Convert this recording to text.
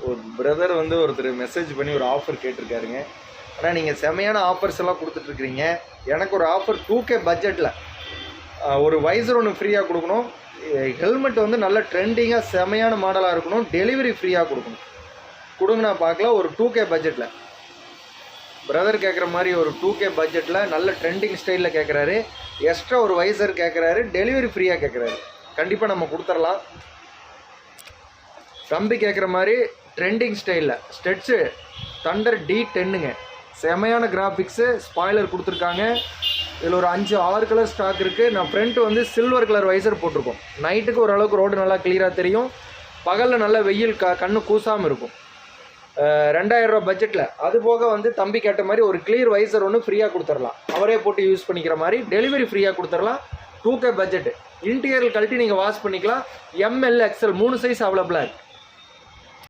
ஒரு பிரதர் வந்து ஒருத்தர் மெசேஜ் பண்ணி ஒரு ஆஃபர் கேட்டிருக்காருங்க. ஆனால் நீங்கள் செமையான ஆஃபர்ஸ் எல்லாம் கொடுத்துட்ருக்குறீங்க. எனக்கு ஒரு ஆஃபர் 2K பட்ஜெட்டில் ஒரு வைசர் ஒன்று ஃப்ரீயாக கொடுக்கணும், ஹெல்மெட் வந்து நல்ல ட்ரெண்டிங்காக செமையான மாடலாக இருக்கணும், டெலிவரி ஃப்ரீயாக கொடுக்கணும். கொடுங்கண்ணா பார்க்கலாம். ஒரு 2K பட்ஜெட்டில் பிரதர் கேட்குற மாதிரி ஒரு 2K பட்ஜெட்டில் நல்ல ட்ரெண்டிங் ஸ்டைலில் கேட்குறாரு. எக்ஸ்ட்ரா ஒரு வைசர் கேட்குறாரு, டெலிவரி ஃப்ரீயாக கேட்குறாரு. கண்டிப்பாக நம்ம கொடுத்துடலாம். தம்பி கேட்குற மாதிரி ட்ரெண்டிங் ஸ்டைலில் ஸ்டெட்ஸு தண்டர் D10ங்க. செமையான கிராஃபிக்ஸு, ஸ்பாய்லர் கொடுத்துருக்காங்க. இதில் ஒரு 5-6 கலர் ஸ்டாக் இருக்குது. நான் ஃப்ரண்ட்டு வந்து சில்வர் கலர் வைசர் போட்டிருக்கோம். நைட்டுக்கு ஓரளவுக்கு ரோடு நல்லா கிளியராக தெரியும், பகலில் நல்ல வெயில் கண்ணு கூசாமல் இருக்கும். 2000 ரூபா பட்ஜெட்டில். அது போக வந்து தம்பி கேட்ட மாதிரி ஒரு கிளியர் வைசர் ஒன்று ஃப்ரீயாக கொடுத்துடலாம், அவரே போட்டு யூஸ் பண்ணிக்கிற மாதிரி. டெலிவரி ஃப்ரீயாக கொடுத்துடலாம். 2K budget. இன்டீரியர் கழட்டி நீங்கள் வாஷ் பண்ணிக்கலாம். ML XL 3 சைஸ் அவைலபிளாக இருக்குது.